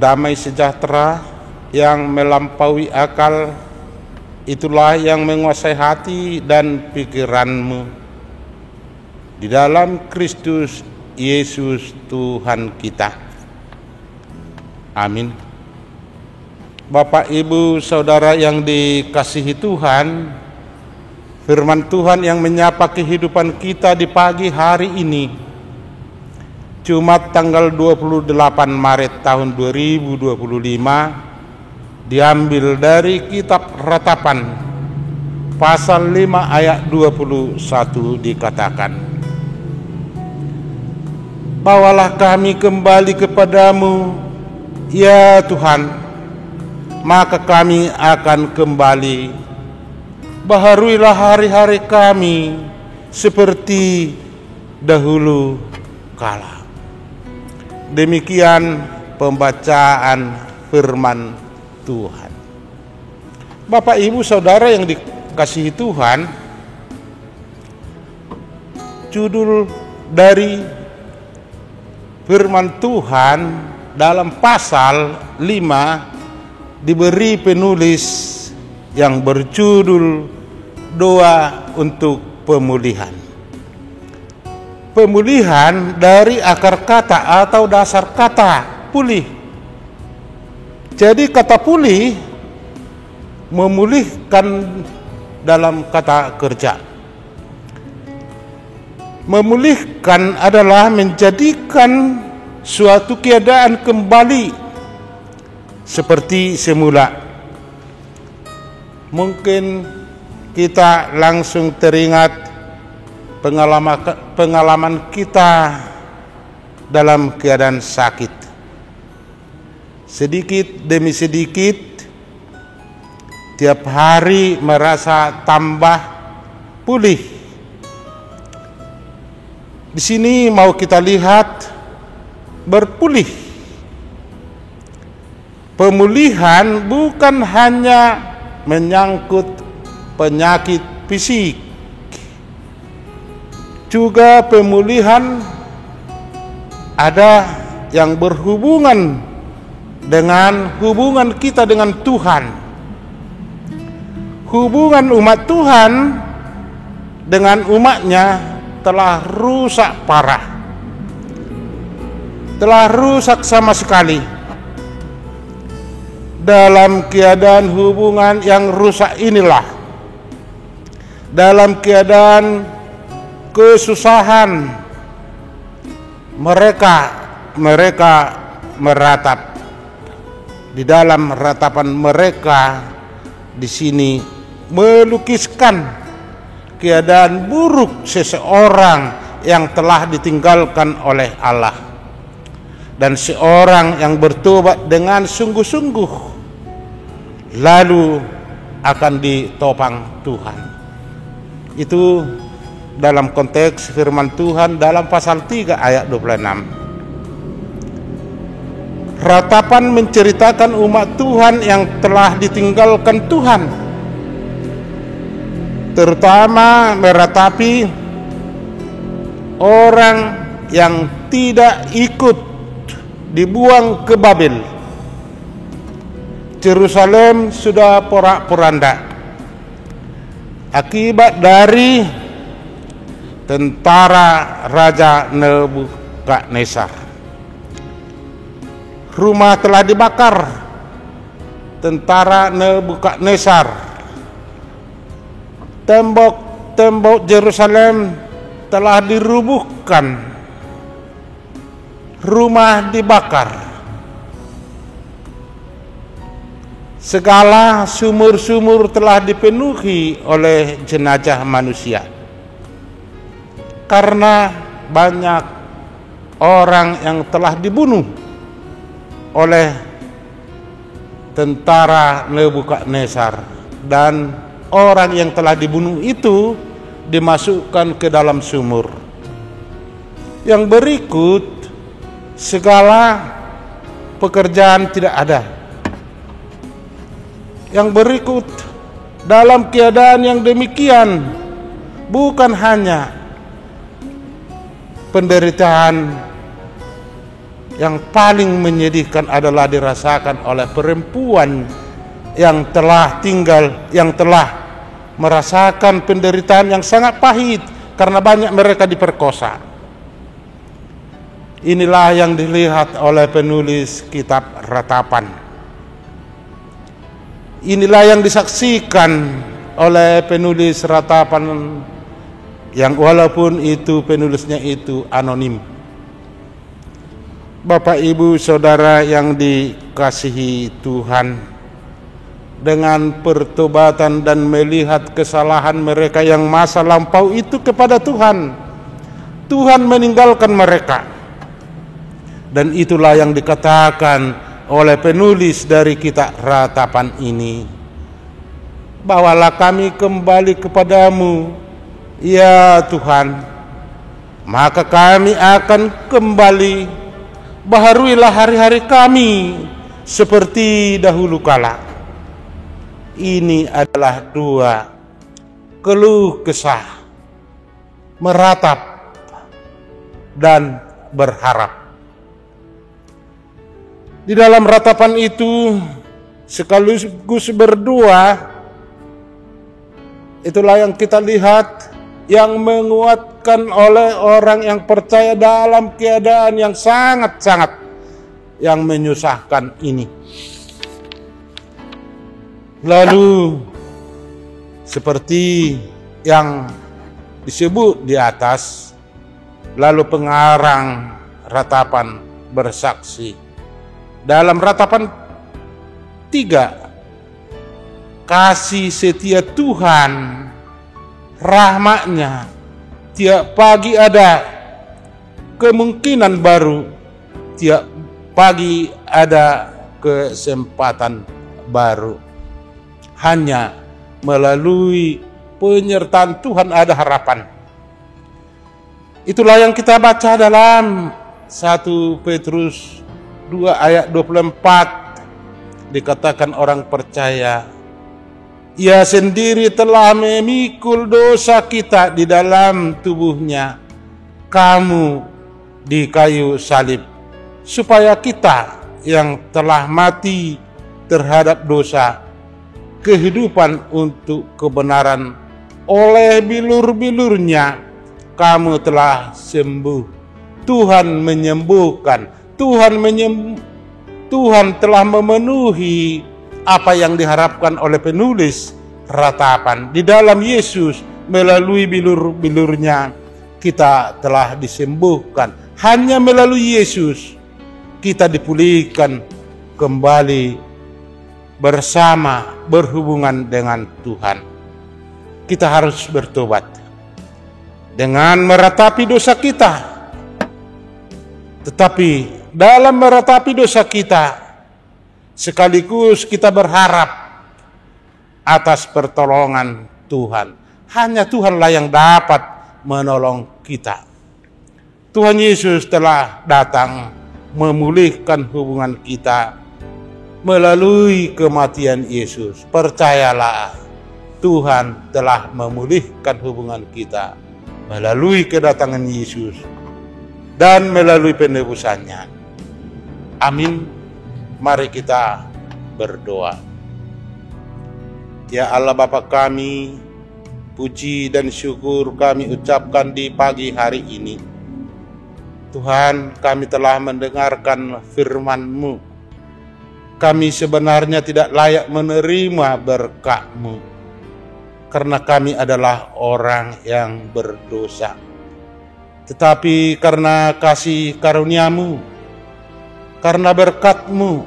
damai sejahtera yang melampaui akal, itulah yang menguasai hati dan pikiranmu di dalam Kristus Yesus Tuhan kita. Amin. Bapak, Ibu, Saudara yang dikasihi Tuhan, firman Tuhan yang menyapa kehidupan kita di pagi hari ini, Jumat tanggal 28 Maret tahun 2025, diambil dari kitab Ratapan pasal 5 ayat 21, dikatakan, "Bawalah kami kembali kepadamu, ya Tuhan, maka kami akan kembali. Baharuilah hari-hari kami seperti dahulu kala." Demikian pembacaan firman Tuhan. Bapak, Ibu, Saudara yang dikasihi Tuhan, judul dari firman Tuhan dalam pasal 5 diberi penulis yang berjudul Doa untuk Pemulihan. Pemulihan dari akar kata atau dasar kata pulih. Jadi kata pulih memulihkan dalam kata kerja. Memulihkan adalah menjadikan suatu keadaan kembali seperti semula. Mungkin kita langsung teringat pengalaman kita dalam keadaan sakit. Sedikit demi sedikit, tiap hari merasa tambah pulih. Di sini mau kita lihat berpulih. Pemulihan bukan hanya menyangkut penyakit fisik, juga pemulihan ada yang berhubungan dengan hubungan kita dengan Tuhan. Hubungan umat Tuhan dengan umatnya telah rusak parah, telah rusak sama sekali. Dalam keadaan hubungan yang rusak inilah, dalam keadaan kesusahan, mereka meratap. Di dalam ratapan mereka di sini melukiskan keadaan buruk seseorang yang telah ditinggalkan oleh Allah, dan seorang yang bertobat dengan sungguh-sungguh lalu akan ditopang Tuhan. Itu dalam konteks firman Tuhan dalam pasal 3 ayat 26. Ratapan menceritakan umat Tuhan yang telah ditinggalkan Tuhan, terutama meratapi orang yang tidak ikut dibuang ke Babel. Yerusalem sudah porak-poranda akibat dari tentara Raja Nebukadnezar. Rumah telah dibakar tentara Nebukadnezar. Tembok Yerusalem telah dirubuhkan. Rumah dibakar. Segala sumur-sumur telah dipenuhi oleh jenazah manusia. Karena banyak orang yang telah dibunuh oleh tentara Nebukadnezar, dan orang yang telah dibunuh itu dimasukkan ke dalam sumur. Yang berikut, segala pekerjaan tidak ada. Yang berikut, dalam keadaan yang demikian, bukan hanya penderitaan yang paling menyedihkan adalah dirasakan oleh perempuan yang telah merasakan penderitaan yang sangat pahit karena banyak mereka diperkosa. Inilah yang dilihat oleh penulis kitab Ratapan. Inilah yang disaksikan oleh penulis Ratapan yang walaupun itu penulisnya itu anonim. Bapak, Ibu, Saudara yang dikasihi Tuhan, dengan pertobatan dan melihat kesalahan mereka yang masa lampau itu kepada Tuhan, Tuhan meninggalkan mereka. Dan itulah yang dikatakan oleh penulis dari kitab Ratapan ini. Bawalah kami kembali kepadamu, ya Tuhan, maka kami akan kembali. Baharuilah hari-hari kami seperti dahulu kala. Ini adalah dua keluh kesah, meratap dan berharap. Di dalam ratapan itu sekaligus berdua, itulah yang kita lihat, yang menguatkan oleh orang yang percaya dalam keadaan yang sangat-sangat yang menyusahkan ini. Lalu seperti yang disebut di atas, lalu pengarang Ratapan bersaksi dalam Ratapan 3, kasih setia Tuhan, rahmat-Nya tiap pagi ada kemungkinan baru, tiap pagi ada kesempatan baru. Hanya melalui penyertaan Tuhan ada harapan. Itulah yang kita baca dalam 1 Petrus 2 ayat 24. Dikatakan orang percaya, Ia sendiri telah memikul dosa kita di dalam tubuhnya, kamu di kayu salib, supaya kita yang telah mati terhadap dosa, kehidupan untuk kebenaran, oleh bilur-bilurnya kamu telah sembuh. Tuhan menyembuhkan, Tuhan telah memenuhi apa yang diharapkan oleh penulis Ratapan. Di dalam Yesus, melalui bilur-bilurnya kita telah disembuhkan. Hanya melalui Yesus kita dipulihkan kembali bersama, berhubungan dengan Tuhan. Kita harus bertobat dengan meratapi dosa kita. Tetapi dalam meratapi dosa kita, sekaligus kita berharap atas pertolongan Tuhan. Hanya Tuhanlah yang dapat menolong kita. Tuhan Yesus telah datang memulihkan hubungan kita melalui kematian Yesus. Percayalah, Tuhan telah memulihkan hubungan kita melalui kedatangan Yesus dan melalui penebusannya. Amin. Mari kita berdoa. Ya Allah Bapa kami, puji dan syukur kami ucapkan di pagi hari ini. Tuhan, kami telah mendengarkan firman-Mu. Kami sebenarnya tidak layak menerima berkat-Mu, karena kami adalah orang yang berdosa. Tetapi karena kasih karunia-Mu, karena berkat-Mu,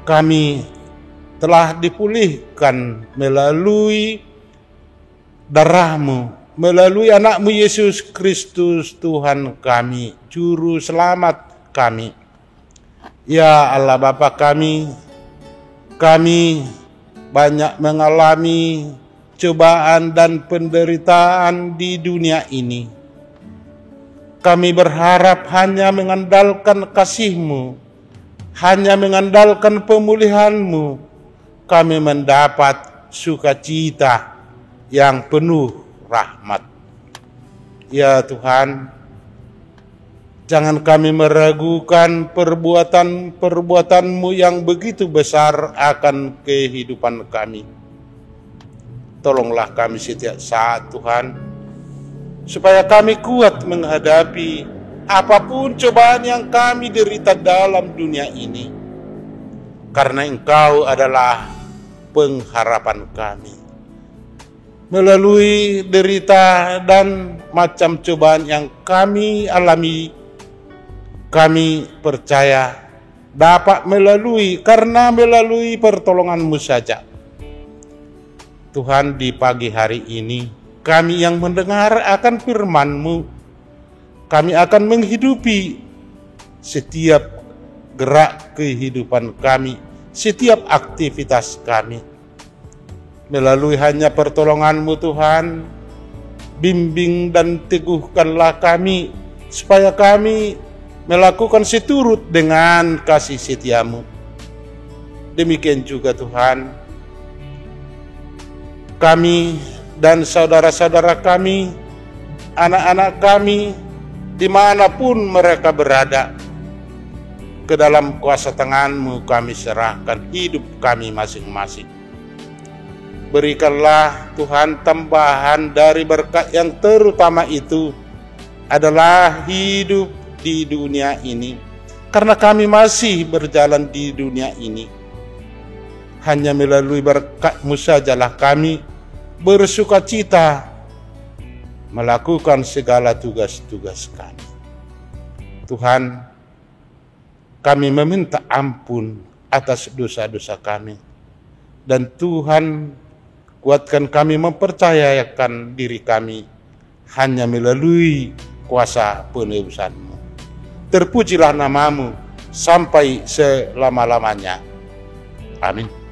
kami telah dipulihkan melalui darah-Mu, melalui anak-Mu Yesus Kristus Tuhan kami, Juru Selamat kami. Ya Allah Bapa kami banyak mengalami cobaan dan penderitaan di dunia ini. Kami berharap hanya mengandalkan kasih-Mu, hanya mengandalkan pemulihan-Mu, kami mendapat sukacita yang penuh rahmat. Ya Tuhan, Jangan kami meragukan perbuatan-perbuatan-Mu yang begitu besar akan kehidupan kami. Tolonglah kami setiap saat Tuhan, supaya kami kuat menghadapi apapun cobaan yang kami derita dalam dunia ini. Karena Engkau adalah pengharapan kami. Melalui derita dan macam cobaan yang kami alami, kami percaya dapat melalui pertolongan-Mu saja. Tuhan, di pagi hari ini kami yang mendengar akan firman-Mu, kami akan menghidupi setiap gerak kehidupan kami, setiap aktivitas kami. Melalui hanya pertolongan-Mu Tuhan, bimbing dan teguhkanlah kami, supaya kami melakukan seturut dengan kasih setia-Mu. Demikian juga Tuhan, kami dan saudara-saudara kami, anak-anak kami, dimanapun mereka berada, ke dalam kuasa tangan-Mu kami serahkan hidup kami masing-masing. Berikanlah Tuhan tambahan dari berkat yang terutama itu adalah hidup di dunia ini. Karena kami masih berjalan di dunia ini, hanya melalui berkat-Mu sajalah kami bersukacita melakukan segala tugas-tugas kami. Tuhan, kami meminta ampun atas dosa-dosa kami. Dan Tuhan, kuatkan kami mempercayakan diri kami hanya melalui kuasa penebusan-Mu. Terpujilah nama-Mu sampai selama-lamanya. Amin.